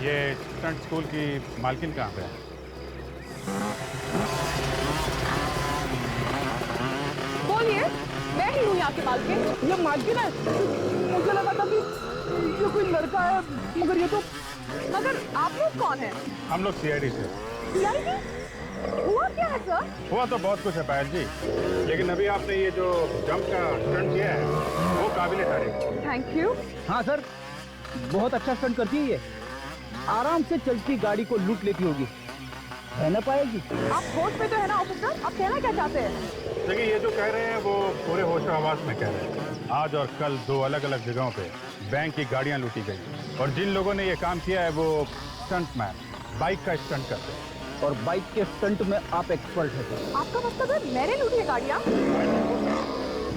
ये stunt school की मालकिन कहाँ पे है? बोलिए, मैं ही हूँ यहाँ की मालकिन। ये मालकिन है? मुझे लगा था कि ये कोई लड़का है, मगर ये तो। मगर आप लोग कौन हैं? हम लोग सीआईडी से। सीआईडी? हुआ क्या है सर? हुआ तो बहुत कुछ है पायल जी, लेकिन अभी आपने ये जो जंप का स्टंट किया है वो काबिले तारीफ। Thank you. हाँ सर, बहुत अच्छा स्टंट करती है ये। आराम से चलती गाड़ी को लूट लेती होगी, है ना पाएगी? आप होश पे तो है ना ऑफिसर? आप कहना क्या चाहते हैं? देखिए, ये जो कह रहे हैं वो पूरे होश आवाज में कह रहे हैं। आज और कल दो अलग अलग जगहों पे बैंक की गाड़ियां लूटी गई और जिन लोगों ने ये काम किया है वो स्टंट मैन, बाइक का स्टंट करते हैं। और बाइक के स्टंट में आप एक्सपर्ट है सर। आपका मतलब है मैंने लूटी है गाड़ियाँ?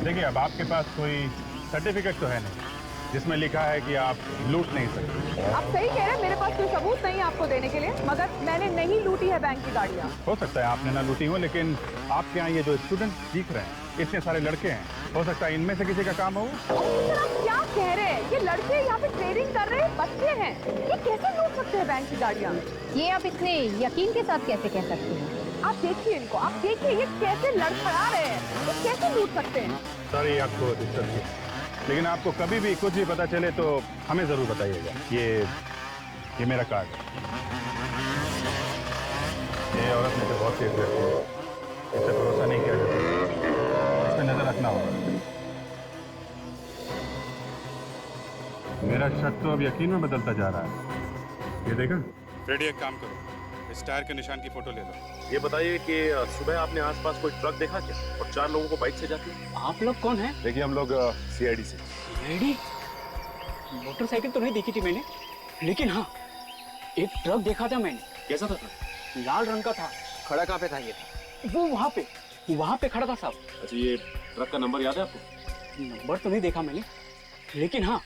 देखिए, अब आपके पास कोई सर्टिफिकेट तो है नहीं जिसमें लिखा है कि आप लूट नहीं सकते। आप सही कह रहे हैं, मेरे पास कोई सबूत नहीं है आपको देने के लिए, मगर मैंने नहीं लूटी है बैंक की गाड़ियाँ। हो सकता है आपने ना लूटी हो, लेकिन आपके यहाँ ये जो स्टूडेंट सीख रहे हैं, इतने सारे लड़के हैं, हो सकता है इनमें से किसी का काम हो। सर, आप क्या कह रहे हैं? ये लड़के यहाँ पे ट्रेडिंग कर रहे हैं, बच्चे हैं, ये कैसे लूट सकते हैं बैंक की गाड़ियाँ? ये आप इतने यकीन के साथ कैसे कह सकते हैं? आप देखिए इनको, आप देखिए ये कैसे लड़खड़ा रहे हैं, ये कैसे लूट सकते हैं? सॉरी आपको डिस्टर्ब किया, लेकिन आपको कभी भी कुछ भी पता चले तो हमें जरूर बताइएगा। ये मेरा कार्ड है। ये औरत मुझे बहुत तेज रहती है, इससे भरोसा नहीं किया जाता, इस पर नजर रखना होगा। मेरा शक तो अब यकीन में बदलता जा रहा है। ये देखा फ्रेडी, एक काम करो, इस टायर के निशान की फोटो ले लो। ये बताइए कि सुबह आपने आसपास कोई ट्रक देखा क्या, और 4 लोगों को बाइक से जाते? आप लोग कौन है? देखिए, हम लोग सीआईडी से। रेडी? मोटरसाइकिल तो नहीं देखी थी मैंने, लेकिन हाँ, एक ट्रक देखा था मैंने। कैसा था ट्रक? लाल रंग का था। खड़ा कहाँ पे था ये? वो वहाँ पे खड़ा था साहब। अच्छा, ये ट्रक का नंबर याद है आपको? नंबर तो नहीं देखा मैंने, लेकिन हाँ,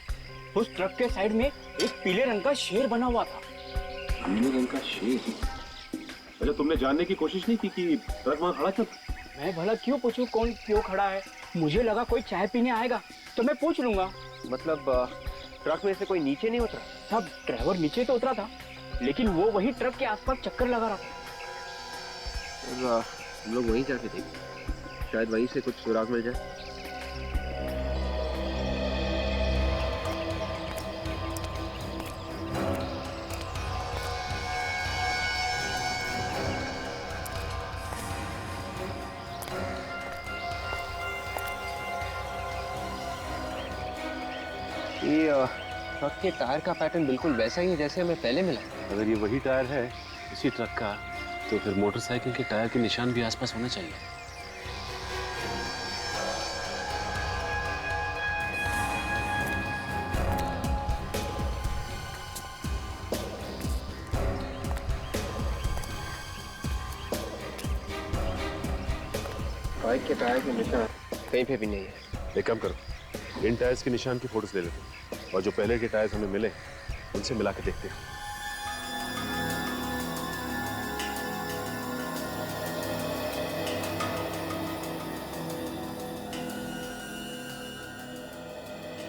उस ट्रक के साइड में एक पीले रंग का शेर बना हुआ था। पीले रंग का शेर? अच्छा, तुमने जानने की कोशिश नहीं की कि ट्रक वहाँ खड़ा क्यों था? मैं भला क्यों पूछूं कौन क्यों खड़ा है? मुझे लगा कोई चाय पीने आएगा तो मैं पूछ लूंगा। मतलब ट्रक में से कोई नीचे नहीं उतरा? सब ड्राइवर नीचे तो उतरा था, लेकिन वो वही ट्रक के आसपास चक्कर लगा रहा था। और हम लोग वहीं जाके देखें, शायद वहीं से कुछ सुराग मिल जाए। ये ट्रक के टायर का पैटर्न बिल्कुल वैसा ही है जैसे हमें पहले मिला। अगर ये वही टायर है इसी ट्रक का, तो फिर मोटरसाइकिल के टायर के निशान भी आसपास होने चाहिए। बाइक के टायर के निशान कहीं पे भी नहीं है। एक काम करो, इन टायर्स के निशान की फोटोज ले लेते हैं और जो पहले के टायर्स हमें मिले उनसे मिला के देखते हैं।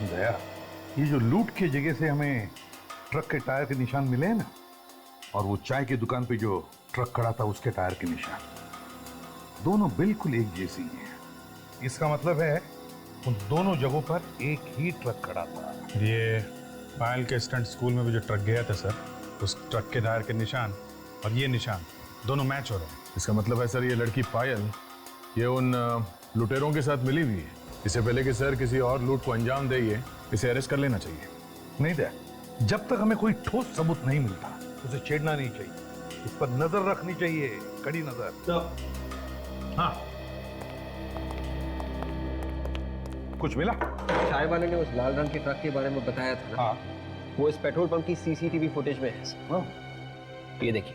दया, ये जो लूट की जगह से हमें ट्रक के टायर के निशान मिले हैं ना, और वो चाय की दुकान पे जो ट्रक खड़ा था उसके टायर के निशान, दोनों बिल्कुल एक जैसी हैं। इसका मतलब है उन दोनों जगहों पर एक ही ट्रक खड़ा था। ये पायल के स्टंट स्कूल में भी जो ट्रक गया था सर, उस ट्रक के टायर के निशान और ये निशान दोनों मैच हो रहे हैं। इसका मतलब है सर, ये लड़की पायल ये उन लुटेरों के साथ मिली हुई है। इससे पहले कि सर किसी और लूट को अंजाम दे, इसे अरेस्ट कर लेना चाहिए। नहीं दया, जब तक हमें कोई ठोस सबूत नहीं मिलता उसे छेड़ना नहीं चाहिए, इस पर नजर रखनी चाहिए, कड़ी नजर। हाँ, कुछ मिला? चाय वाले ने उस लाल रंग के ट्रक के बारे में बताया था ना? हाँ। वो इस पेट्रोल पंप की सीसीटीवी फुटेज में है। हाँ। ये देखिए।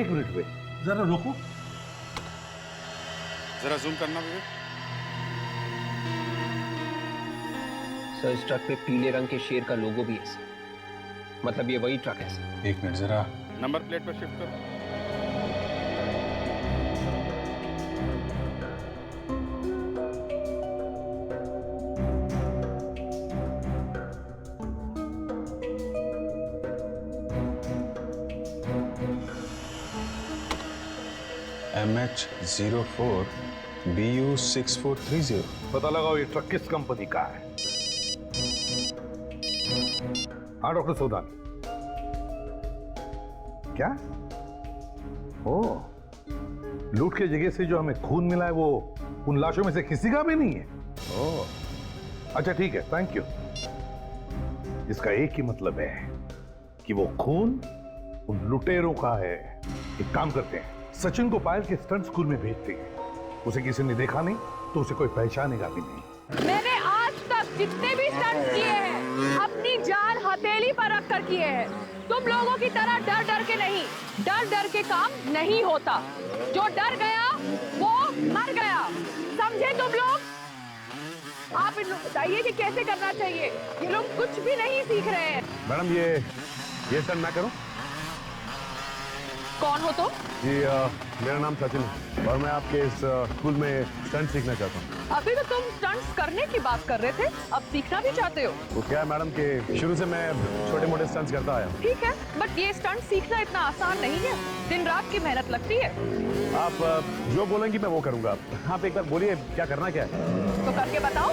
एक मिनट में जरा रोको। जरा जूम करना विवेक। सर, इस ट्रक पे पीले रंग के शेर का लोगो भी है सर। मतलब ये वही ट्रक है सर। एक मिनट, जरा नंबर प्लेट पर शिफ्ट करो। MH04BU6430। पता लगाओ ये ट्रक किस कंपनी का है। हाँ डॉक्टर सोदान, क्या? ओ, लूट के जगह से जो हमें खून मिला है वो उन लाशों में से किसी का भी नहीं है। ओ, अच्छा ठीक है, थैंक यू। इसका एक ही मतलब है कि वो खून उन लुटेरों का है। एक काम करते हैं, सचिन को पायल के स्टंट स्कूल में भेजते हैं। उसे किसी ने देखा नहीं तो उसे कोई पहचानेगा भी नहीं। मैंने आज तक जितने भी स्टंट किए हैं अपनी जान हथेली पर रख कर किए हैं। तुम लोगों की तरह डर डर के नहीं, डर डर के काम नहीं होता। जो डर गया वो मर गया, समझे तुम लोग? आप इन लोग बताइए कि कैसे करना चाहिए। ये लोग कुछ भी नहीं सीख रहे हैं। मैडम ये स्टंट मैं करूं? कौन हो तुम? जी मेरा नाम सचिन है और मैं आपके इस स्कूल में स्टंट सीखना चाहता हूँ। अभी तो तुम स्टंट्स करने की बात कर रहे थे, अब सीखना भी चाहते हो? वो क्या है मैडम कि शुरू से मैं छोटे मोटे स्टंट्स करता आया हूँ। ठीक है, बट ये स्टंट सीखना इतना आसान नहीं है। दिन रात की मेहनत लगती है। आप जो बोलेंगी मैं वो करूंगा। आप एक बार बोलिए क्या करना क्या है? तो करके बताओ।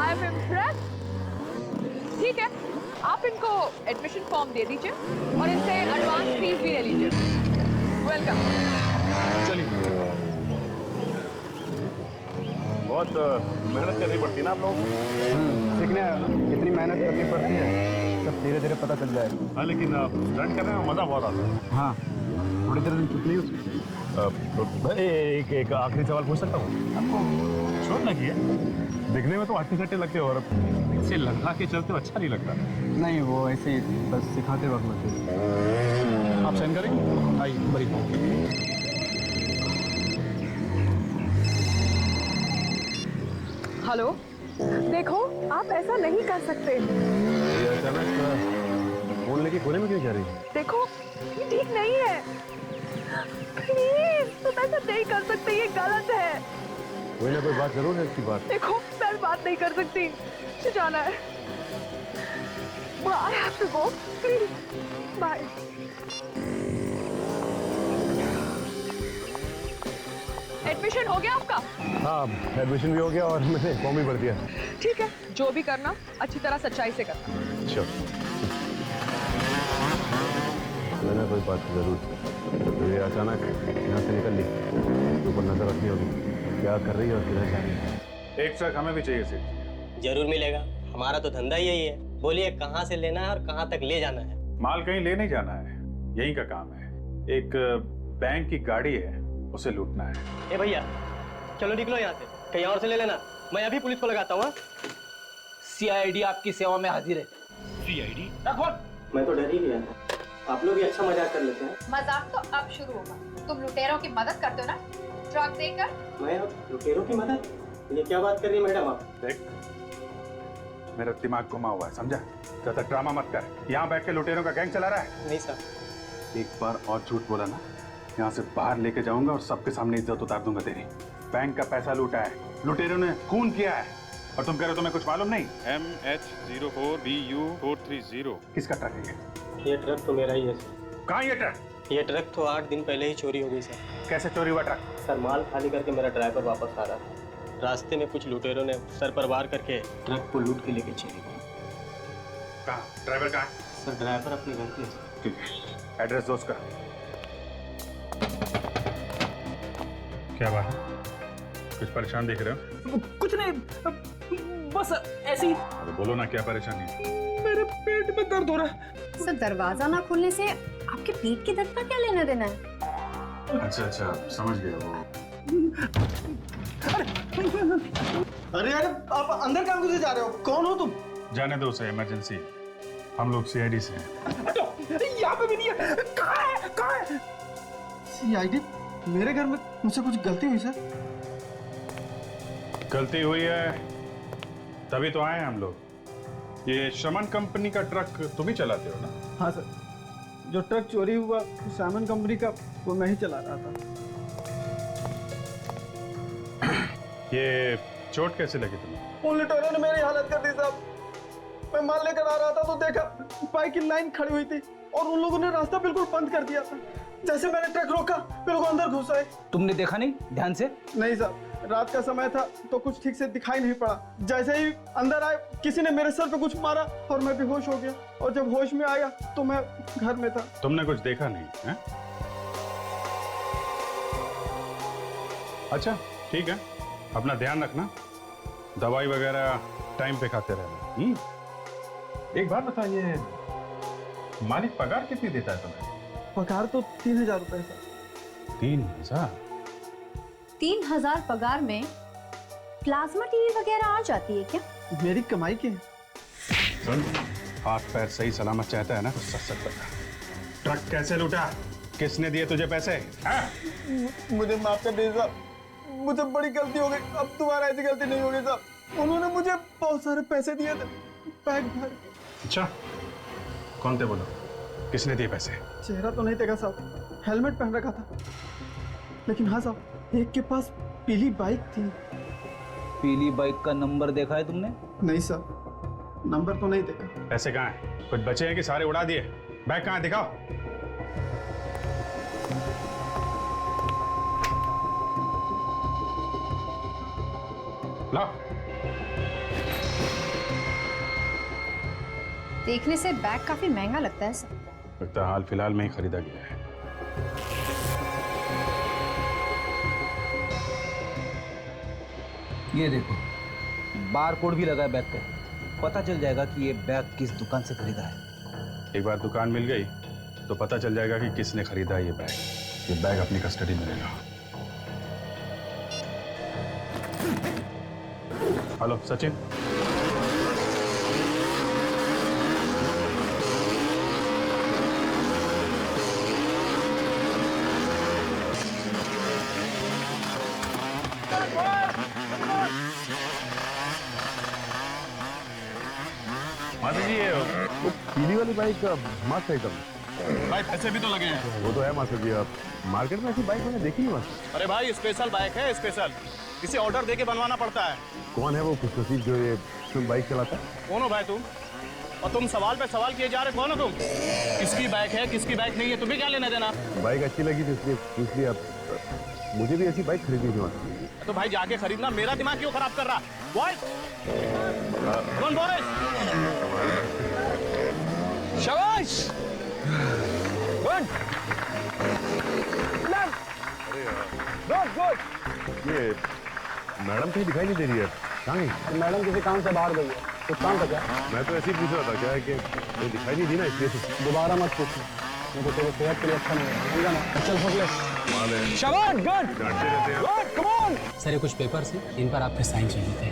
I am impressed. ठीक है, आप इनको एडमिशन फॉर्म दे दीजिए और इनसे एडवांस फीस भी ले लीजिए। वेलकम। चलिए। बहुत मेहनत करनी पड़ती है ना आप लोग सीखने कितनी मेहनत करनी पड़ती है सब धीरे धीरे पता चल जाएगा। हाँ लेकिन स्टंट करने में मजा बहुत आता है। हाँ, थोड़ी देर चुटली एक आखिरी सवाल पूछ सकता हूँ? आपको चोट लगी है? दिखने में तो हट्टे सट्टे लगते हो और इसे लगा के चलते हो अच्छा नहीं लगता। नहीं, वो ऐसे ही बस सिखाते वक्त लगती। आप साइन करेंगे? आइए बड़ी। हेलो, देखो आप ऐसा नहीं कर सकते। ये अचानक फोन लेके कोने में क्यों जा रही है? देखो ये ठीक नहीं है। प्लीज तुम ऐसा नहीं कर सकते, ये गलत है। कोई ना कोई बात जरूर है इसकी बात। देखो मैं बात नहीं कर सकती, मुझे जाना है। I have to go. Please. Bye. Admission हो गया आपका? हाँ एडमिशन भी हो गया और मैंने फॉर्म भी भर दिया। ठीक है, जो भी करना अच्छी तरह सच्चाई से करना। श्योर। मैंने कोई बात जरूर। तो ये अचानक यहाँ से निकल ली, ऊपर नजर रखनी होगी क्या कर रही है और किधर जा रही है। एक ट्रक हमें भी चाहिए सिर्फ। जरूर मिलेगा, हमारा तो धंधा यही है। बोलिए कहाँ से लेना है और कहाँ तक ले जाना है? माल कहीं ले नहीं जाना है, यहीं का काम है। एक बैंक की गाड़ी है, उसे लूटना है। ए भैया चलो निकलो यहाँ से, कहीं और से ले लेना। मैं अभी पुलिस को लगाता हूँ। CID आपकी सेवा में हाजिर है। CID? मैं तो डर ही गया था। आप लोग भी अच्छा मजाक कर लेते हैं। मजाक तो अब शुरू होगा। तुम लुटेरों की मदद करते हो ना ट्रक देकर। मैं लुटेरों की मदद? ये क्या बात कर रही है मैडम आप? देख मेरा दिमाग घुमा हुआ है, समझा? ज्यादा ड्रामा मत कर। यहाँ बैठ के लुटेरों का गैंग चला रहा है। नहीं सर। एक बार और झूठ बोला ना, यहाँ से बाहर लेके जाऊंगा और सबके सामने इज्जत उतार दूंगा तेरी। बैंक का पैसा लूटा है, लुटेरों ने खून किया है और तुम कह रहे हो तुम्हें कुछ मालूम नहीं? MH04BU430। किसका ट्रक है ये ट्रक तो मेरा ही है सर। कहाँ ये ट्रक? ये ट्रक तो 8 दिन पहले ही चोरी हो गई सर। कैसे चोरी हुआ ट्रक? सर माल खाली करके मेरा ड्राइवर वापस आ रहा था। रास्ते में कुछ लुटेरों ने सर पर वार करके ट्रक को लूट के लेके चले गए। कहाँ? ड्राइवर कहाँ है? सर ड्राइवर अपने घर पे है। ठीक है, एड्रेस दो उसका। क्या बात है? कुछ परेशान दिख रहे हो? कुछ नहीं, बस ऐसी। अरे बोलो ना क्या परेशानी है? मेरे पेट में दर्द हो रहा है। सर दरवाजा ना खोलने से आपके पेट के दर्द का क्या लेना देना है? अच्छा समझ गया। अरे यार आप अंदर कहाँ घुसे जा रहे हो? कौन हो तुम? जाने दो उसे, इमरजेंसी। हम लोग सीआईडी से हैं। यहाँ पे भी नहीं है। कहाँ है? सीआईडी? मेरे घर में मुझसे कुछ गलती हुई सर? गलती हुई है तभी तो आए हैं हम लोग। ये शमन कंपनी का ट्रक तुम ही चलाते हो ना? हाँ सर, जो ट्रक चोरी हुआ सामन कंपनी का वो मैं ही चला रहा था। ये चोट कैसे लगी तुम्हें? उन लुटेरों ने मेरी हालत कर दी साहब। मैं माल लेकर आ रहा था तो देखा बाइक की लाइन खड़ी हुई थी और उन लोगों ने रास्ता बिल्कुल बंद कर दिया था। जैसे मैंने ट्रक रोका वे लोग अंदर घुस आए। तुमने देखा नहीं ध्यान से? नहीं साहब, रात का समय था तो कुछ ठीक से दिखाई नहीं पड़ा। जैसे ही अंदर आए किसी ने मेरे सर पे कुछ मारा और मैं बेहोश हो गया, और जब होश में आया तो मैं घर में था। तुमने कुछ देखा नहीं है? अच्छा ठीक है, अपना ध्यान रखना, दवाई वगैरह टाइम पे खाते रहना। एक बात बताइए, मालिक पगार कितनी देता है तुम्हें? पगार तो 3000 रुपए सर। 3000? 3000 पगार में प्लाज्मा टीवी वगैरह आ जाती है क्या? मेरी कमाई के सुन, हाथ पैर सही सलामत चाहता है ना तो सच सच बता, ट्रक कैसे लूटा? किसने दिए तुझे पैसे? मुझे माफ कर दीजिए साहब, मुझे बड़ी गलती हो गई। अब दोबारा ऐसी गलती नहीं होगी साहब। उन्होंने मुझे बहुत सारे पैसे दिए थे बैग भर के। अच्छा, कौन थे बोलो, किसने दिए पैसे? चेहरा तो नहीं देखा साहब, हेलमेट पहन रखा था। लेकिन हाँ साहब, एक के पास पीली बाइक थी। पीली बाइक का नंबर देखा है तुमने? नहीं साहब, नंबर तो नहीं देखा। पैसे कहाँ हैं? कुछ बचे हैं कि सारे उड़ा दिए? बैग कहाँ है, दिखाओ। लाओ। देखने से बैग काफी महंगा लगता है सर। लगता है हाल फिलहाल में ही खरीदा गया है। ये देखो, बार कोड भी लगा है बैग पे। पता चल जाएगा कि ये बैग किस दुकान से खरीदा है। एक बार दुकान मिल गई तो पता चल जाएगा कि किसने खरीदा है ये बैग। ये बैग अपनी कस्टडी में लेना। हेलो सचिन। माता जी, ये वो पीली वाली बाइक मस्त है एकदम। भाई पैसे भी तो लगे हैं। वो तो है मास्टर जी, आप मार्केट में ऐसी बाइक मैंने देखी नहीं मास्टर। अरे भाई स्पेशल बाइक है, स्पेशल। इसे ऑर्डर देके बनवाना पड़ता है। कौन है वो खुशनसीब जो ये बाइक चलाता है? कौन हो भाई तुम? और तुम सवाल पे सवाल किए जा रहे, कौन हो तुम? किसकी बाइक है, किसकी बाइक नहीं है, तुम्हें क्या लेना देना? बाइक अच्छी लगी तो इसलिए आप मुझे भी ऐसी बाइक खरीदनी थी मास्टर। तो भाई जाके खरीदना, मेरा दिमाग क्यों खराब कर रहा? बॉय कौन बोरिस? शाबाश, गुड, ये मैडम कहीं दिखाई नहीं दे रही है, कहाँ गई? मैडम किसी काम से बाहर गई है। कुछ काम था क्या? मैं तो ऐसे ही पूछ रहा था, क्या है कि वो दिखाई नहीं दी ना इसलिए से। दोबारा मत पूछना, मुझे तेरे सेहत के लिए अच्छा नहीं है। चल हो गया। शाबाश, गुड, डांटते रहते हैं। Good, come on. सर ये कुछ पेपर्स हैं, इन पर आपके साइन चाहिए थे।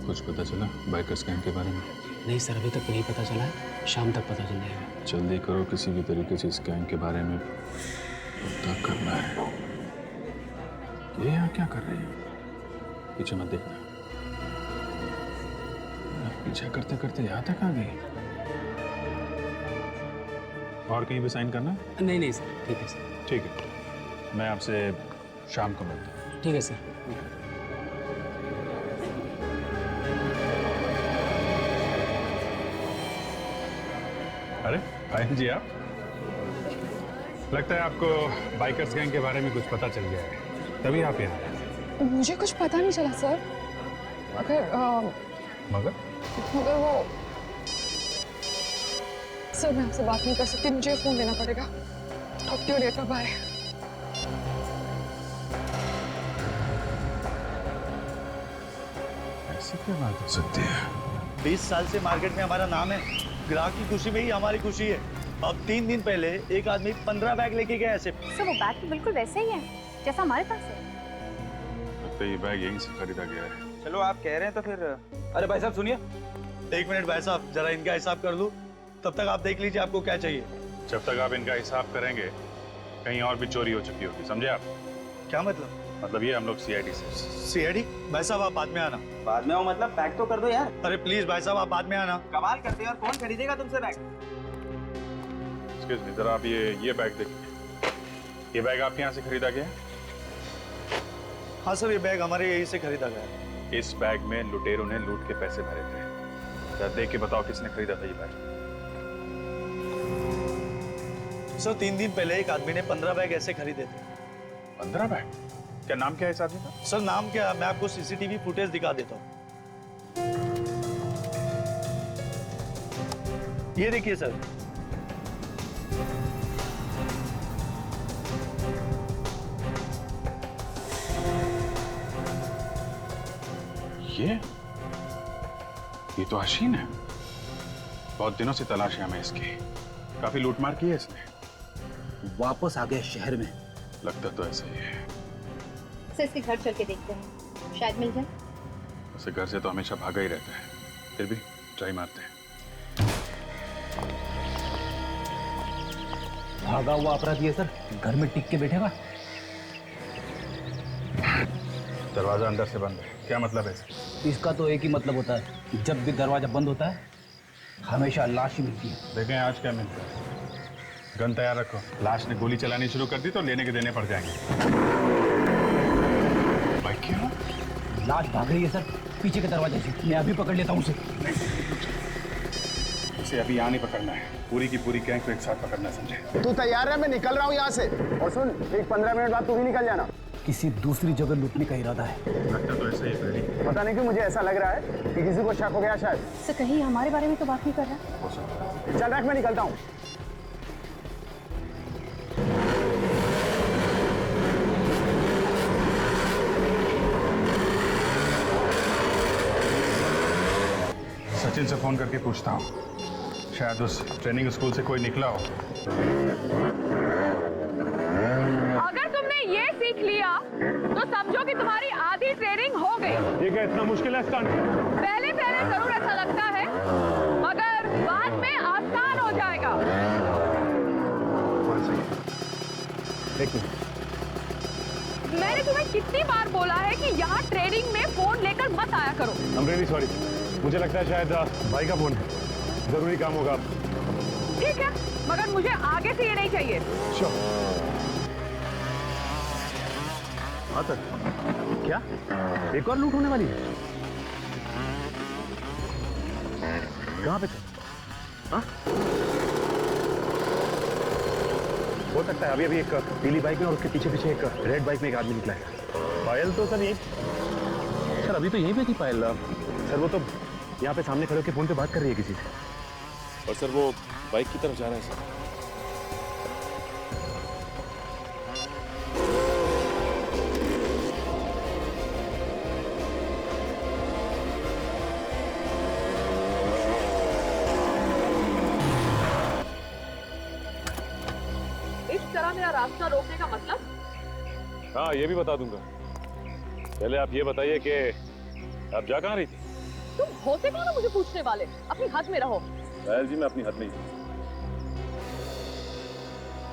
कुछ पता चला बाइकर्स गैंग के बारे में? नहीं सर, अभी तक नहीं पता चला है, शाम तक पता चल जाएगा। जल्दी करो, किसी भी तरीके से इस गैंग के बारे में पता करना है। ये यहाँ क्या कर रही है? पीछे मत देखना। पीछे करते करते यहाँ तक आ गई। और कहीं भी साइन करना है? नहीं नहीं सर, ठीक है सर। ठीक है, मैं आपसे शाम को मिलता हूँ। ठीक है सर। अरे भाई जी, आप लगता है आपको बाइकर्स गैंग के बारे में कुछ पता चल गया है, तभी आप यहाँ आए। मुझे कुछ पता नहीं चला सर, मगर मगर वो सर, मैं आपसे बात नहीं कर सकती, मुझे फोन लेना पड़ेगा। Talk to you later, bye. ऐसी क्या बात हो सकती है? 20 साल से मार्केट में हमारा नाम है, ग्राहक की खुशी में ही हमारी खुशी है। अब 3 दिन पहले एक आदमी 15 बैग लेके गया ऐसे। सर वो बैग तो बिल्कुल वैसे ही है जैसा हमारे पास है। लगता है ये बैग यहीं से खरीदा गया है। चलो आप कह रहे हैं तो फिर। अरे भाई साहब सुनिए, 1 मिनट भाई साहब, जरा इनका हिसाब कर दूं, तब तक आप देख लीजिए आपको क्या चाहिए। जब तक आप इनका हिसाब करेंगे कहीं और भी चोरी हो चुकी होगी, समझे आप? क्या मतलब? मतलब ये हम लोग सीआईडी से। सीआईडी? भाई साहब आप बाद में आना। बाद में आओ मतलब पैक तो कर दो यार। अरे प्लीज भाई साहब आप बाद में आना। कमाल करते हो, और कौन खरीदेगा तुमसे बैग? एक्सक्यूज मी, जरा आप ये बैग देखिए। ये बैग आपके यहाँ से खरीदा गया है? हाँ सर, ये बैग हमारे यहीं से खरीदा गया है। इस बैग में लुटेरों ने लूट के पैसे भरे थे। जरा देख के बताओ किसने खरीदा था ये बैग? सर 3 दिन पहले एक आदमी ने 15 बैग ऐसे खरीदे थे। 15 बैग? क्या नाम क्या है इस आदमी का? सर नाम क्या, मैं आपको सीसीटीवी फुटेज दिखा देता हूँ। ये देखिए सर। ये तो हसीन है। बहुत दिनों से तलाश है हमें इसकी। काफी लूटमार की है इसने। वापस आ गए शहर में। लगता तो ऐसा ही है। सर इसके घर चल के देखते हैं, शायद मिल जाए। उसे घर से तो हमेशा भागा ही रहता है, फिर भी ट्राई मारते हैं। भागा हुआ अपराधी है सर, घर में टिक के बैठेगा। दरवाजा अंदर से बंद है, क्या मतलब है इसका? इसका तो एक ही मतलब होता है, जब भी दरवाजा बंद होता है हमेशा लाश ही मिलती है। देखें आज क्या मिलता है। गन तैयार रखो, लाश ने गोली चलानी शुरू कर दी तो लेने के देने पड़ जाएंगे। भाई क्यों? लाश भाग रही है सर, पीछे के दरवाजे से। मैं अभी पकड़ लेता हूँ उसे। इसे अभी यहाँ नहीं पकड़ना है, पूरी की पूरी गैंग को एक साथ पकड़ना, समझे? तू तैयार है? मैं निकल रहा हूँ यहाँ से। और सुन, एक 15 मिनट बाद तू भी निकल जाना। किसी दूसरी जगह लूटने का इरादा है। लगता तो ऐसा ही है। पता नहीं क्यों मुझे ऐसा लग रहा है कि किसी को शक हो गया शायद। सर कहीं हमारे बारे में तो बात नहीं कर रहा। चल रख, मैं निकलता हूँ। सचिन से फोन करके पूछता हूँ, शायद उस ट्रेनिंग स्कूल से कोई निकला हो। अगर तुमने ये सीख लिया तो समझो कि तुम्हारी आधी ट्रेनिंग हो गई। ये क्या इतना मुश्किल है स्टंट? पहले पहले जरूर ऐसा लगता है, मगर बाद में आसान हो जाएगा। मैंने तुम्हें कितनी बार बोला है कि यहाँ ट्रेनिंग में फोन लेकर मत आया करो। I'm really sorry. मुझे लगता है शायद भाई का फोन है, जरूरी काम होगा। ठीक है, मगर मुझे आगे से ये नहीं चाहिए। हाँ सर। क्या एक और लूट होने वाली है? कहाँ पे थे? हाँ? हो सकता है अभी अभी एक पीली बाइक में और उसके पीछे पीछे एक रेड बाइक में एक आदमी निकला है। पायल तो सर सर अभी तो यहीं पे थी पायल। सर वो तो यहाँ पे सामने खड़े होकर फोन पे बात कर रही है किसी से। और सर वो बाइक की तरफ जा रहा है सर। इस तरह मेरा रास्ता रोकने का मतलब? हाँ ये भी बता दूंगा। पहले आप ये बताइए कि आप जा कहाँ रही थी? तुम होते कौन हो मुझे पूछने वाले? अपनी हद में रहो। पायल जी मैं अपनी हद में ही हूँ।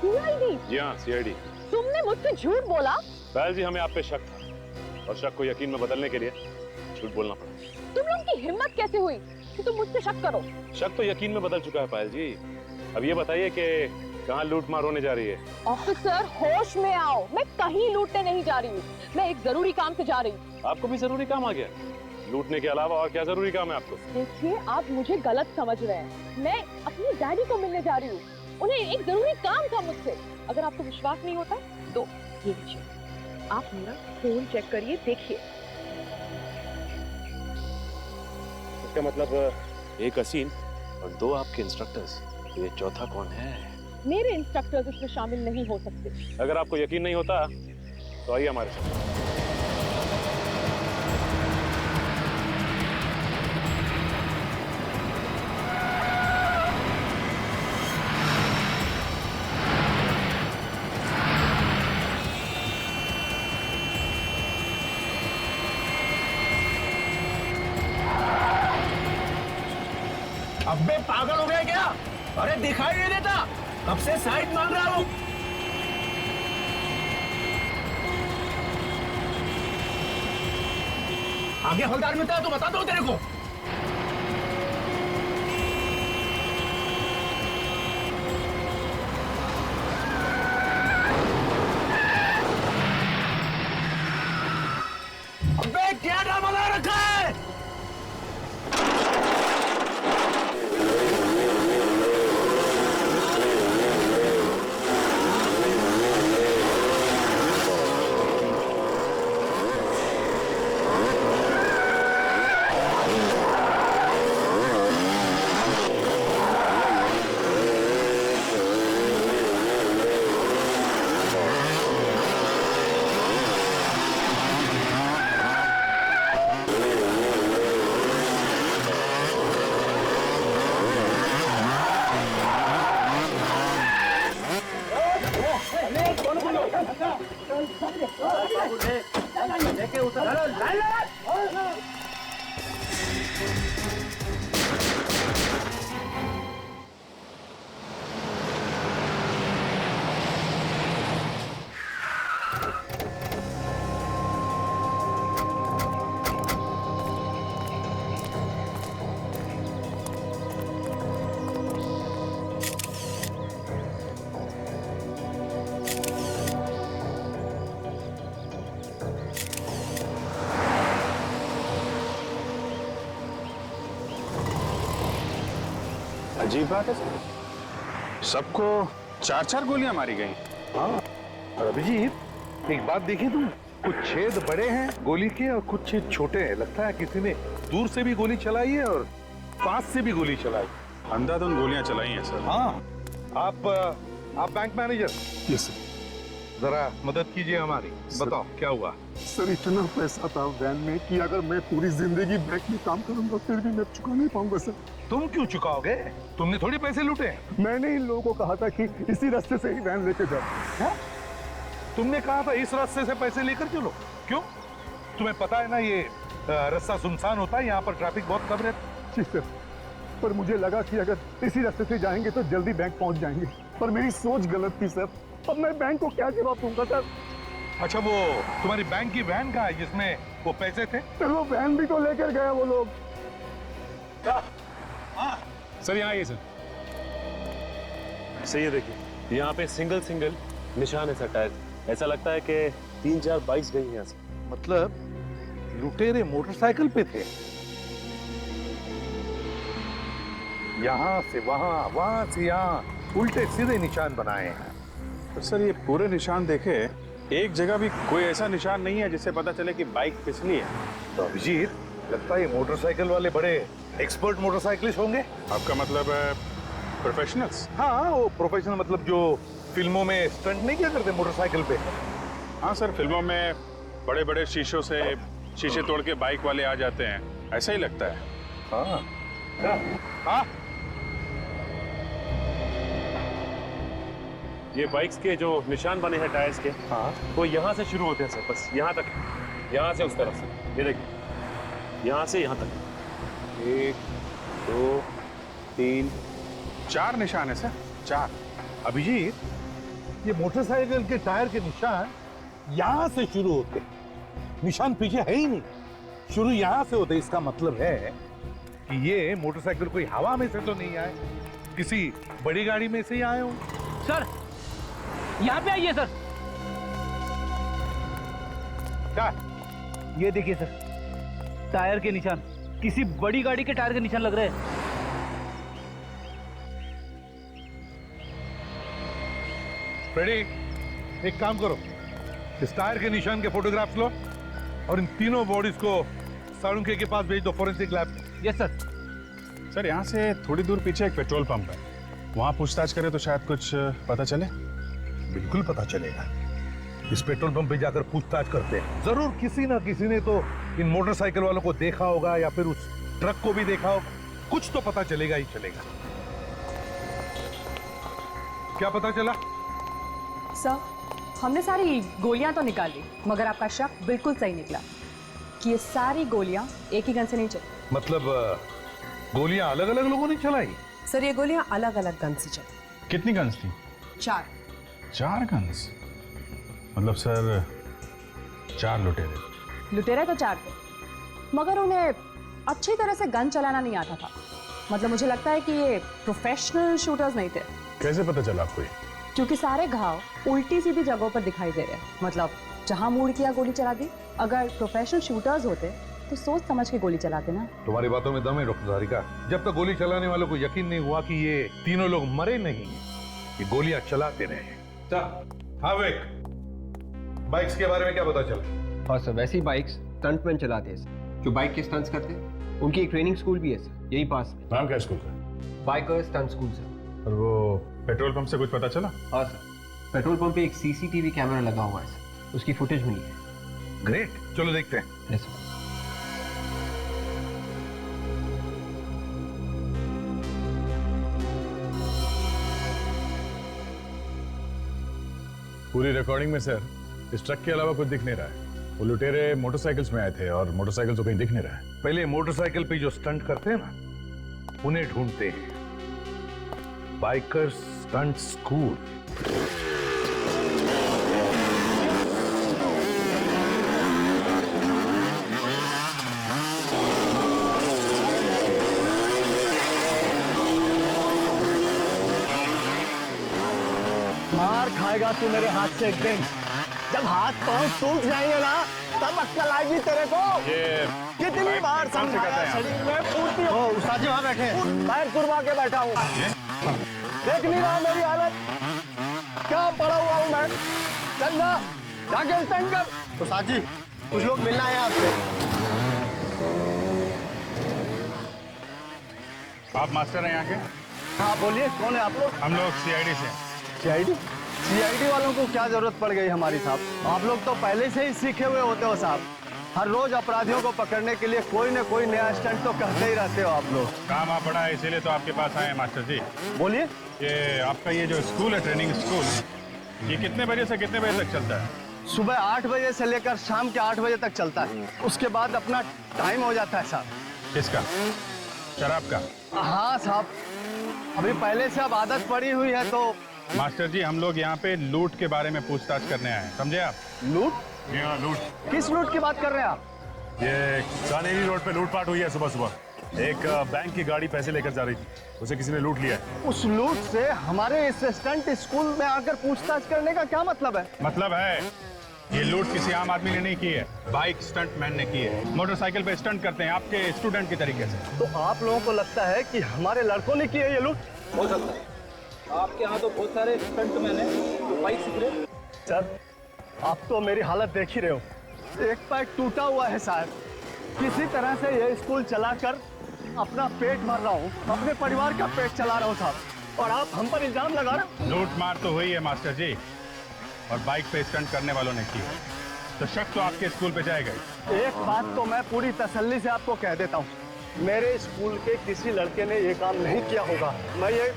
सीआईडी? जी हाँ सीआईडी। तुमने मुझसे झूठ बोला? पायल जी हमें आप पे शक था और शक को यकीन में बदलने के लिए झूठ बोलना पड़ा। तुम लोगों की हिम्मत कैसे हुई कि तुम मुझसे शक करो? शक तो यकीन में बदल चुका है पायल जी। अब ये बताइए कि कहाँ लूट मार होने जा रही है? ऑफिसर होश में आओ, मैं कहीं लूटने नहीं जा रही हूँ, मैं एक जरूरी काम से जा रही हूँ। आपको भी जरूरी काम आ गया? लूटने के अलावा और क्या जरूरी काम है आपको? देखिए आप मुझे गलत समझ रहे हैं। मैं अपनी डैडी को मिलने जा रही हूँ, उन्हें एक जरूरी काम था मुझसे। अगर आपको विश्वास नहीं होता तो ये लीजिए, आप मेरा फोन चेक करिए, देखिए। इसका मतलब एक हसीन और 2 आपके इंस्ट्रक्टर्स, ये चौथा कौन है? मेरे इंस्ट्रक्टर्स इसमें शामिल नहीं हो सकते। अगर आपको यकीन नहीं होता तो आइए हमारे साथ। अबे पागल हो गया क्या? अरे दिखाई नहीं देता, कब से साइड मांग रहा हूँ। आगे हवलदार मिलता है तो बता दो तेरे को। अबे क्या ड्रामा लगा रखा है? अजीब बात है सर, सबको 4-4 गोलियां मारी गई। हाँ, और अभिजीत एक बात देखी तुम, कुछ छेद बड़े हैं गोली के और कुछ छेद छोटे हैं। लगता है किसी ने दूर से भी गोली चलाई है और पास से भी गोली चलाई। अंधाधुंध गोलियां चलाई हैं सर। हाँ, आप बैंक मैनेजर? Yes sir. जरा मदद कीजिए हमारी, बताओ क्या हुआ। सर इतना पैसा था वैन में कि अगर मैं पूरी जिंदगी बैंक में काम करूंगा फिर भी मैं चुका नहीं पाऊंगा सर। तुम क्यों चुकाओगे? तुमने थोड़ी पैसे लूटे। मैंने इन लोगों को कहा था कि इसी रास्ते से ही वैन लेके जाओ। हाँ? तुमने कहा था इस रास्ते से पैसे लेकर चलो, क्यों? तुम्हें पता है ना ये रास्ता सुनसान होता है, यहाँ पर ट्रैफिक बहुत कम रहता है। जी सर, पर मुझे लगा कि अगर इसी रास्ते से जाएंगे तो जल्दी बैंक पहुंच जाएंगे, पर मेरी सोच गलत थी सर। अब मैं बैंक को क्या जवाब दूंगा सर? अच्छा, वो तुम्हारी बैंक की वैन कहाँ है जिसमें वो पैसे थे? सर वो वैन भी तो लेकर गया वो लोग। सर यहाँ आइए सर। सही है, देखिए यहाँ पे सिंगल निशान है सर टायर। ऐसा लगता है कि 3-4 बाइक्स गई हैं यहाँ से। मतलब लुटेरे मोटरसाइकिल पे थे, यहाँ से वहाँ, वहाँ से यहाँ, उल्टे सीधे निशान बनाए हैं। तो सर ये पूरे निशान देखे, एक जगह भी कोई ऐसा निशान नहीं है जिससे पता चले कि बाइक फिसली है। तो अभिजीत, लगता है ये मोटरसाइकिल वाले बड़े एक्सपर्ट मोटरसाइकिलिस्ट होंगे। आपका मतलब प्रोफेशनल्स? हाँ, वो प्रोफेशनल मतलब जो फिल्मों में स्टंट नहीं किया करते मोटरसाइकिल पे। हाँ सर, फिल्मों में बड़े बड़े शीशों से शीशे तोड़ के बाइक वाले आ जाते हैं, ऐसा ही लगता है। हाँ हाँ, ये बाइक्स के जो निशान बने हैं टायर्स के, हाँ, वो यहाँ से शुरू होते हैं सर, बस यहाँ तक, यहाँ से उस तरफ से। ये देखिए, यहाँ से यहाँ तक 1, 2, 3, 4 निशान है सर, 4। अभिजीत, ये मोटरसाइकिल के टायर के निशान यहाँ से शुरू होते, निशान पीछे है ही नहीं, शुरू यहाँ से होते। इसका मतलब है कि ये मोटरसाइकिल कोई हवा में से तो नहीं आए, किसी बड़ी गाड़ी में से ही आए हो। सर यहाँ पे आइए सर। क्या? ये देखिए सर, टायर के निशान, किसी बड़ी गाड़ी के टायर के निशान लग रहे हैं। फ्रेडी, एक काम करो, इस टायर के निशान के फोटोग्राफ्स लो और इन तीनों बॉडीज को साळुंखे के पास भेज दो, forensic lab. Yes sir. Sir यहाँ से थोड़ी दूर पीछे एक पेट्रोल पंप है, वहाँ पूछताछ करें तो शायद कुछ पता चले। बिल्कुल पता चलेगा। इस पेट्रोल पंप पे जाकर पूछताछ करते हैं, जरूर किसी ना किसी ने तो इन मोटरसाइकिल वालों को देखा होगा या फिर उस ट्रक को भी देखा होगा, कुछ तो पता चलेगा ही चलेगा। क्या पता चला? सर, हमने सारी गोलियां तो निकाल ली, मगर आपका शक बिल्कुल सही निकला कि ये सारी गोलियां एक ही गन से नहीं चली। मतलब गोलियां अलग अलग लोगों ने चलाई? सर ये गोलियां अलग अलग गन से चली। कितनी गन्स थी? 4। 4 गन्स? मतलब सर 4 लुटेरे? लुटेरे तो 4 थे, मगर उन्हें अच्छी तरह से गन चलाना नहीं आता था। मतलब मुझे लगता है कि ये प्रोफेशनल शूटर्स नहीं थे। कैसे पता चला आपको ये? क्योंकि सारे घाव उल्टी सीधी जगहों पर दिखाई दे रहे हैं। मतलब जहां मूड किया गोली चला दी। अगर प्रोफेशनल शूटर्स होते तो सोच समझ के गोली चलाते ना। तुम्हारी बातों में दम है डॉक्टर सारिका। जब तक गोली चलाने वालों को यकीन नहीं हुआ कि ये तीनों लोग मरे नहीं, ये गोलियां चलाते रहे। हाँ विक, बाइक्स के बारे में क्या पता चला? हाँ सर, वैसी बाइक्स स्टंटमैन चलाते हैं सर। जो बाइक के स्टंट्स करते हैं उनकी एक ट्रेनिंग स्कूल भी है सर, यही पास में। नाम क्या स्कूल का? Biker stunt school sir. और वो पेट्रोल पंप से कुछ पता चला? हाँ सर, पेट्रोल पंप पे एक सीसीटीवी कैमरा लगा हुआ है सर, उसकी फुटेज मिली है। ग्रेट, चलो देखते हैं। Yes sir. पूरी रिकॉर्डिंग में सर इस ट्रक के अलावा कुछ दिख नहीं रहा है। वो लुटेरे मोटरसाइकिल्स में आए थे और मोटरसाइकिल तो कहीं दिख नहीं रहा है। पहले मोटरसाइकिल पे जो स्टंट करते हैं ना, उन्हें ढूंढते हैं। Biker stunt school. मार खाएगा तू मेरे हाथ से एक दिन। जब हाथ पांव टूट जाएंगे ना, तब अक्कल आएगी तेरे को। कितनी बार समझाया, शरीर में पूर्ति हो। उस्ताद जी वहाँ बैठे, पैर कुरवा के बैठा हूँ। देख नहीं रहा मेरी हालत, क्या पड़ा हुआ हूँ मैं। चल ना, जाके स्टैंड कर। उस्ताद जी कुछ लोग मिलना है आपसे। आप मास्टर हैं यहाँ के? हाँ बोलिए, कौन है आप लोग? हम लोग सीआईडी से। सीआईडी? सीआईडी वालों को क्या जरूरत पड़ गई हमारी साहब? आप लोग तो पहले से ही सीखे हुए होते हो साहब। हर रोज अपराधियों को पकड़ने के लिए कोई न कोई नया स्टंट तो करते ही रहते हो आप लोग। काम आप बड़ा है, इसीलिए तो आपके पास आए हैं मास्टर जी। बोलिए। ये आपका ये जो स्कूल है, ट्रेनिंग स्कूल, ये कितने बजे से कितने बजे तक चलता है? सुबह 8 बजे से लेकर शाम के 8 बजे तक चलता है। उसके बाद अपना टाइम हो जाता है साहब। किसका? शराब का? हाँ साहब, अभी पहले से अब आदत पड़ी हुई है तो। मास्टर जी हम लोग यहाँ पे लूट के बारे में पूछताछ करने आए हैं, समझे आप? लूट? यहाँ लूट। किस लूट की बात कर रहे हैं आप? ये कानेरी रोड पे लूटपाट हुई है सुबह सुबह। एक बैंक की गाड़ी पैसे लेकर जा रही थी, उसे किसी ने लूट लिया है। उस लूट से हमारे इस स्टंट स्कूल में आकर पूछताछ करने का क्या मतलब है? मतलब है ये लूट किसी आम आदमी ने नहीं की है, बाइक स्टंट मैन ने की है। मोटरसाइकिल पे स्टंट करते हैं आपके स्टूडेंट की तरीके से। तो आप लोगों को लगता है कि हमारे लड़कों ने की है ये लूट? हो सकता है। आपके यहाँ तो बहुत सारे स्टंट मैन हैं जो बाइक सीख रहे। सर आप तो मेरी हालत देख ही रहे हो, एक पैर टूटा हुआ है साहब। किसी तरह से ये स्कूल चलाकर अपना पेट भर रहा हूँ, अपने परिवार का पेट चला रहा हूँ साहब, और आप हम पर इल्जाम लगा रहे। लूट मार तो हुई है मास्टर जी, और बाइक पे स्टंट करने वालों ने की है, तो शक तो आपके स्कूल पे जाएगा ही। एक बात तो मैं पूरी तसल्ली से आपको कह देता हूँ, मेरे स्कूल के किसी लड़के ने ये काम नहीं किया होगा। मैं ये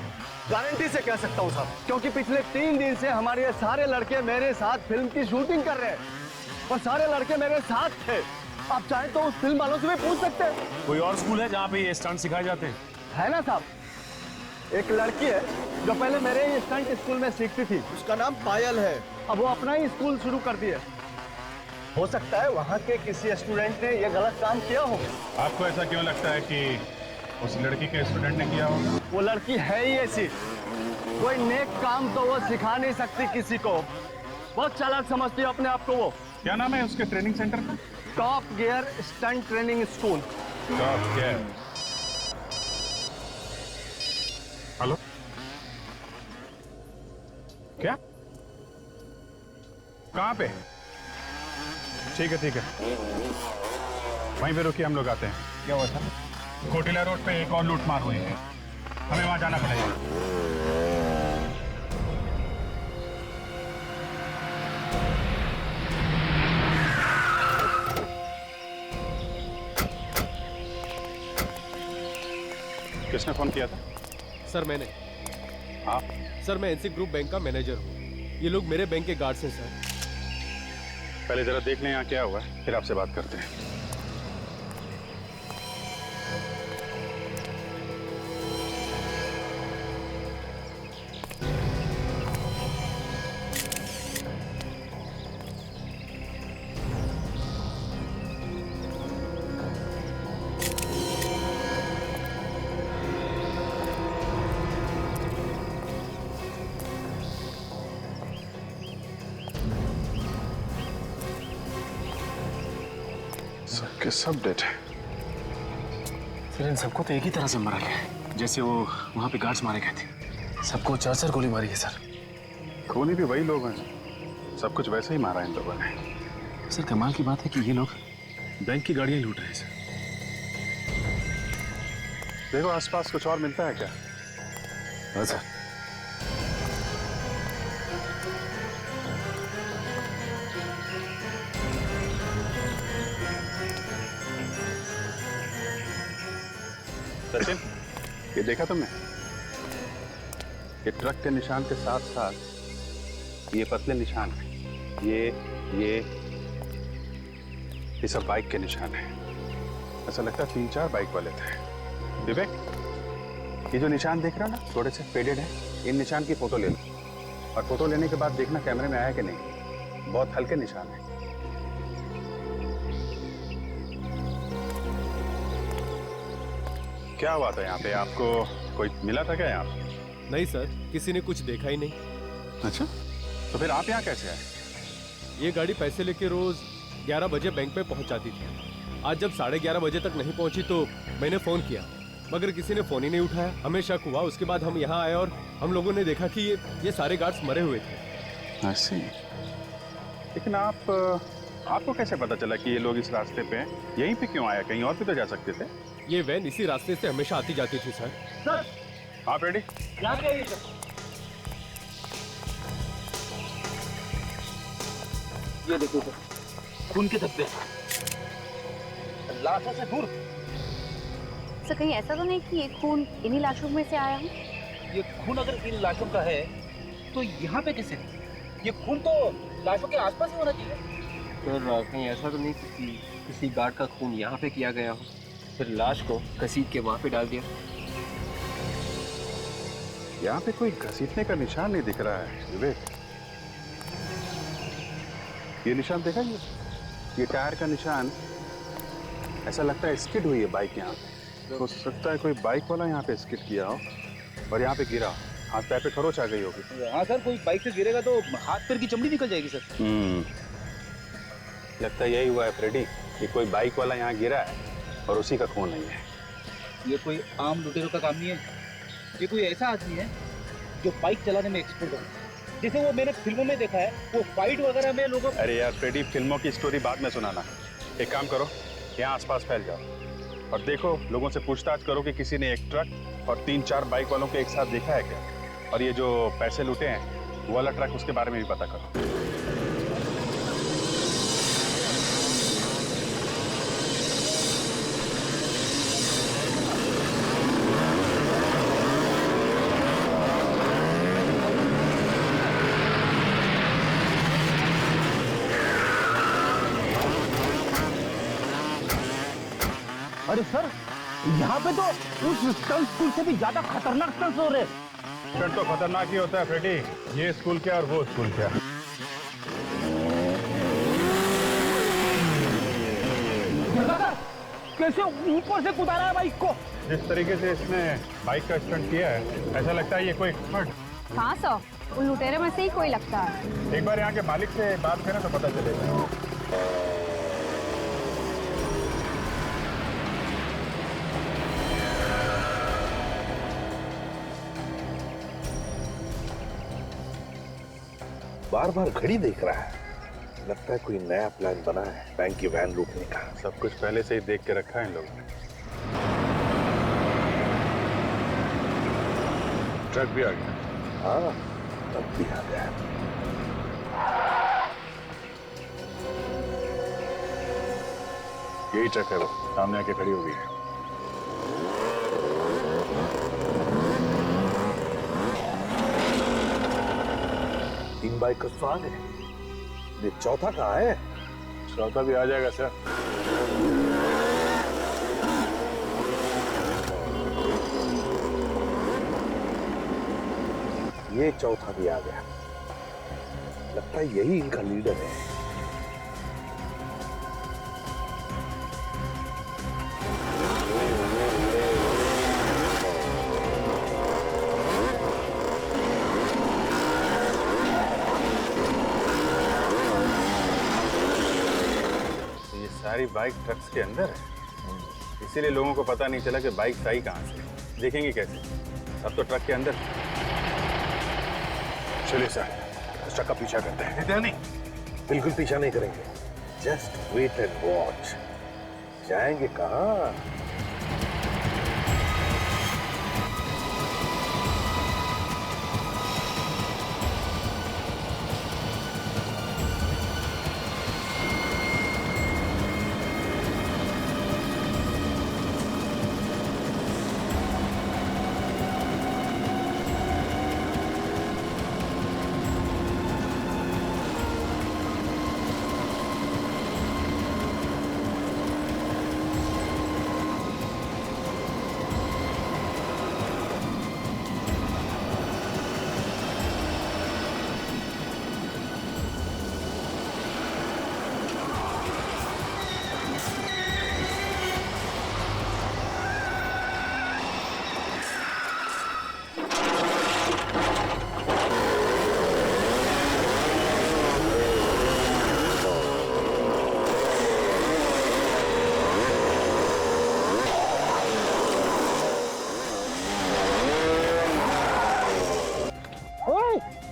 गारंटी से कह सकता हूँ साहब, क्योंकि पिछले 3 दिन से हमारे ये सारे लड़के मेरे साथ फिल्म की शूटिंग कर रहे हैं, और सारे लड़के मेरे साथ थे। आप चाहें तो उस फिल्म वालों से भी पूछ सकते हैं। कोई और स्कूल है जहाँ पे ये स्टंट सिखाए जाते हैं? है ना साहब, एक लड़की है जो पहले मेरे ही स्टंट स्कूल में सीखती थी, उसका नाम पायल है। अब वो अपना ही स्कूल शुरू कर दिया। हो सकता है वहाँ के किसी स्टूडेंट ने ये गलत काम किया हो। आपको ऐसा क्यों लगता है कि उस लड़की के स्टूडेंट ने किया होगा? वो लड़की है ही ऐसी, कोई नेक काम तो वो सिखा नहीं सकती किसी को। बहुत चालाक समझती है अपने आप को वो। क्या नाम है उसके ट्रेनिंग सेंटर का? Top gear stunt training school. Top gear. Hello, क्या? कहाँ पे? ठीक है ठीक है, वहीं पे रुकिए, हम लोग आते हैं। क्या हुआ था? कोटिला रोड पे एक और लूट मार हुई है, हमें वहां जाना पड़ेगा। किसने फोन किया था? सर मैंने। आप? सर मैं एनसी ग्रुप बैंक का मैनेजर हूँ, ये लोग मेरे बैंक के गार्ड्स हैं सर। पहले जरा देख लें यहाँ क्या हुआ है, फिर आपसे बात करते हैं। सबके सब डेड है। सर इन सबको तो एक ही तरह से मारा गया है, जैसे वो वहां पे गार्ड्स मारे गए थे। सबको 4-4 गोली मारी है सर। खूनी भी वही लोग हैं, सब कुछ वैसे ही मारा इन लोगों ने। सर कमाल की बात है कि ये लोग बैंक की गाड़ियां लूट रहे हैं सर। देखो आसपास कुछ और मिलता है क्या? हाँ सर। सचिन, ये देखा तुमने? ये ट्रक के निशान के साथ साथ ये पतले निशान हैं। ये सब बाइक के निशान हैं। ऐसा लगता है 3-4 बाइक वाले थे। विवेक, ये जो निशान देख रहा ना, थोड़े से फेडेड है, इन निशान की फोटो ले लो और फोटो लेने के बाद देखना कैमरे में आया कि नहीं। बहुत हल्के निशान है। क्या हुआ था यहाँ पे? आपको कोई मिला था क्या यहाँ पे? नहीं सर, किसी ने कुछ देखा ही नहीं। अच्छा, तो फिर आप यहाँ कैसे आए? ये गाड़ी पैसे लेके रोज 11 बजे बैंक में पहुंच जाती थी। आज जब 11:30 बजे तक नहीं पहुंची तो मैंने फोन किया, मगर किसी ने फोन ही नहीं उठाया। हमें शक हुआ, उसके बाद हम यहाँ आए और हम लोगों ने देखा कि ये सारे गार्ड्स मरे हुए थे। ऐसे? लेकिन आपको कैसे पता चला कि ये लोग इस रास्ते पे हैं? यहीं पे क्यों आया? कहीं और भी तो जा सकते थे। ये वैन इसी रास्ते से हमेशा आती जाती थी सर। सर, आप रेडी? ये देखो सर, खून के धब्बे, लाशों से दूर। सर कहीं ऐसा तो नहीं कि ये खून इन्हीं लाशों में से आया हो? ये खून अगर इन लाशों का है तो यहाँ पे कैसे? ये खून तो लाशों के आसपास ही होना चाहिए। सर कहीं ऐसा तो नहीं कि किसी गार्ड का खून यहाँ पे किया गया हो, फिर लाश को घसीट के वहाँ पे डाल दिया? यहाँ पे कोई घसीटने का निशान नहीं दिख रहा है विवेक। ये निशान देखा? ये टायर का निशान, ऐसा लगता है स्किड हुई है बाइक यहाँ पे। हो सकता है कोई बाइक वाला यहाँ पे स्किड किया हो और यहाँ पे गिरा, हाथ पैर पे खरोच आ गई होगी। हाँ सर, कोई बाइक से गिरेगा तो हाथ पैर की चमड़ी निकल जाएगी सर। लगता है यही हुआ है फ्रेडी, कि कोई बाइक वाला यहाँ गिरा है और उसी का खून नहीं है। ये कोई आम लुटेरों का काम नहीं है, ये कोई ऐसा आदमी है जो बाइक चलाने में एक्सपर्ट है। जैसे वो मैंने फिल्मों में देखा है, वो फाइट वगैरह में लोगों। अरे यार फ्रेडी, फिल्मों की स्टोरी बाद में सुनाना। एक काम करो, यहाँ आसपास फैल जाओ और देखो, लोगों से पूछताछ करो कि किसी ने एक ट्रक और 3-4 बाइक वालों के एक साथ देखा है क्या, और ये जो पैसे लूटे हैं वो वाला ट्रक, उसके बारे में भी पता करो। अरे सर, यहाँ पे तो उस स्टंट स्कूल से भी ज्यादा खतरनाक स्टंट्स हो रहे हैं। स्टंट तो खतरनाक ही होता है फ्रेडी, ये स्कूल क्या और वो स्कूल क्या। कैसे ऊपर से कुदा रहा है बाइक को? जिस तरीके से इसने बाइक का स्टंट किया है, ऐसा लगता है ये कोई एक्सपर्ट। हाँ सर, उन लुटेरे में से ही कोई लगता है। एक बार यहाँ के मालिक से बात करें तो पता चलेगा। बार बार घड़ी देख रहा है, लगता है कोई नया प्लान बना है बैंक की वैन लूटने का। सब कुछ पहले से ही देख के रखा है इन लोगों ने। ट्रक भी आ गया। हाँ, ट्रक भी आ गया। यही ट्रक है, वो सामने आके खड़ी हो गई है। तीन बाइक का स्वाद है, ये चौथा कहाँ है? चौथा भी आ जाएगा सर। ये चौथा भी आ गया, लगता है यही इनका लीडर है। सारी बाइक ट्रक्स के अंदर है, इसीलिए लोगों को पता नहीं चला कि बाइक आई कहाँ से। देखेंगे कैसे, सब तो ट्रक के अंदर। चलिए सर, इस ट्रक का पीछा करते हैं। नहीं, बिल्कुल पीछा नहीं करेंगे। Just wait and watch. जाएंगे कहाँ?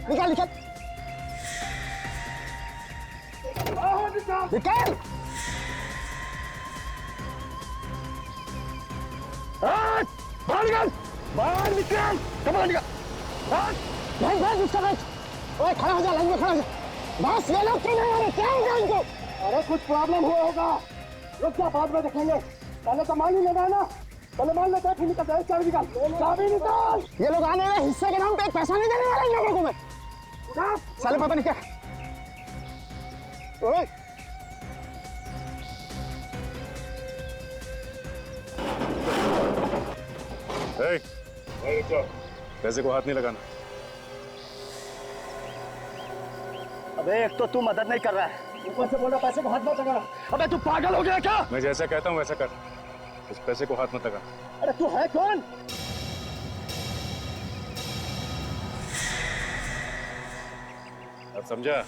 निकाल निकाल निकाल। बाहर निकाल, बाहर निकाल, कपड़ा निकाल। भाई भाई उसका बैठ। ओए खड़ा हो जा, लाइन में खड़ा हो जा। बस ये लोग क्यों नहीं आ रहे? क्या होगा इनको? अरे कुछ प्रॉब्लम हुआ होगा, रुक जा, बाद में देखेंगे। पहले तो मान ही लेना ना, पहले मान लेते हैं, फिर निकलते हैं। चाबी निकाल, चाबी निकाल। ये लोग आने वाले हिस्से के नाम पे एक पैसा नहीं देने वाला इन लोगों को मैं। साले पता नहीं क्या। ओए पैसे को हाथ नहीं लगाना। अबे एक तो तू मदद नहीं कर रहा है, ऊपर से बोल रहा पैसे को हाथ मत लगा। अबे तू पागल हो गया क्या? मैं जैसा कहता हूँ वैसा कर, उस पैसे को हाथ मत लगा। अरे तू है कौन? अब समझा?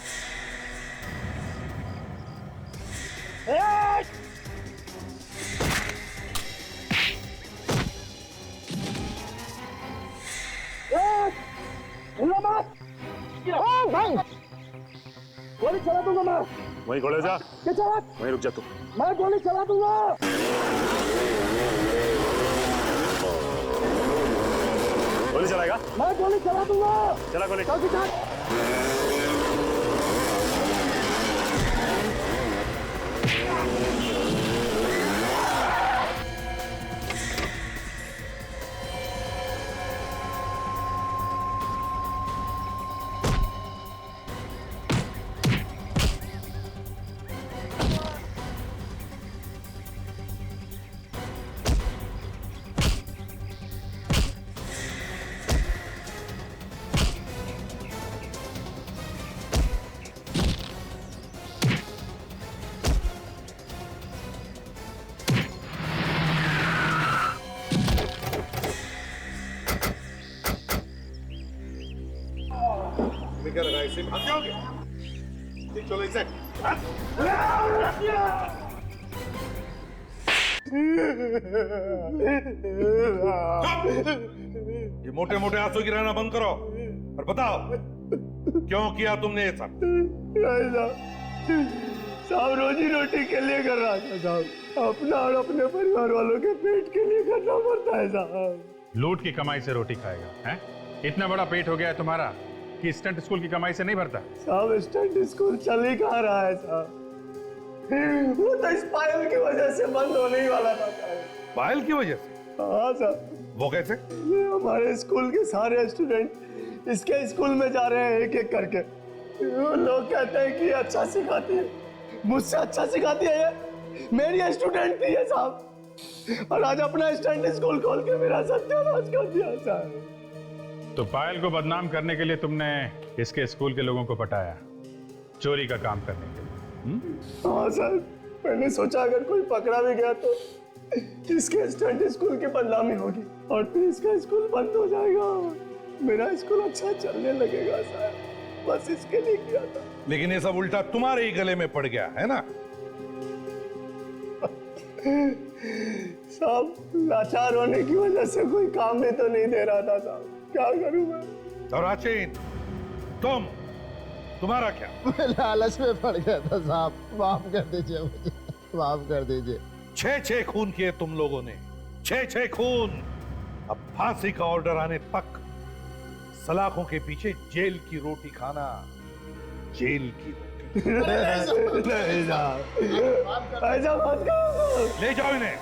भाई गोली चला दूंगा मैं। वहीं खड़े जा, वहीं रुक जा तू। मैं गोली चला दूंगा। गोली चलाएगा? मैं गोली चला दूंगा। चला गोली। चल चल। क्या लगा इसे? भाग जाओगे? चलो इसे। ये मोटे मोटे आंसू गिराना बंद करो और बताओ क्यों किया तुमने ये सब? साहब रोजी रोटी के लिए कर रहा था साहब, अपना और अपने परिवार वालों के पेट के लिए करना पड़ता है साहब। लूट की कमाई से रोटी खाएगा हैं? इतना बड़ा पेट हो गया है तुम्हारा कि स्टंट स्कूल की कमाई से नहीं भरता? साहब स्टंट स्कूल चल ही कहाँ रहा है साहब, वो तो इस पायल की वजह से बंद होने ही वाला था साहब। पायल की वजह से? हाँ साहब। वो कैसे? ये हमारे स्कूल के सारे स्टूडेंट इसके स्कूल में जा रहे हैं एक एक करके। वो लोग कहते हैं कि अच्छा सिखाती है, मुझसे अच्छा सिखाती है ये, मेरी स्टूडेंट थी ये साहब, और आज अपना स्टंट स्कूल खोल के मेरा सत्यानाश कर दिया साहब। तो पायल को बदनाम करने के लिए तुमने इसके स्कूल के लोगों को पटाया, चोरी का काम करने के लिए? हाँ सर, मैंने सोचा अगर कोई पकड़ा भी गया तो इसके स्टंट स्कूल की बदनामी होगी और फिर इसका स्कूल बंद हो जाएगा, मेरा स्कूल अच्छा चलने लगेगा सर, बस इसके लिए किया था। लेकिन ये सब उल्टा तुम्हारे ही गले में पड़ गया है ना? साहब लाचार होने की वजह से कोई काम भी तो नहीं दे रहा था साहब, क्या करूं मैं? और आचिन, तुम्हारा क्या? मैं लालच में पड़ गया था साहब, माफ कर दीजिए मुझे, माफ कर दीजिए। 6 खून किए तुम लोगों ने, 6 खून। अब फांसी का ऑर्डर आने तक सलाखों के पीछे जेल की रोटी खाना, जेल की रोटी। नहीं साहब, ऐसा मत करो। ले जाओ इन्हें।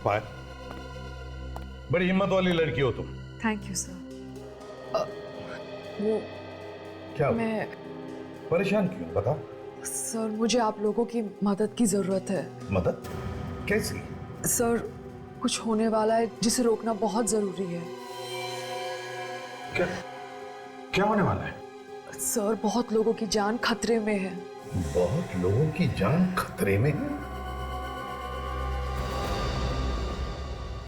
पायल, बड़ी हिम्मत वाली लड़की हो तुम। Thank you sir. वो क्या मैं परेशान क्यों, बताओ। सर मुझे आप लोगों की मदद की जरूरत है। मदद कैसी? सर कुछ होने वाला है जिसे रोकना बहुत जरूरी है। क्या क्या होने वाला है? सर बहुत लोगों की जान खतरे में है। बहुत लोगों की जान खतरे में?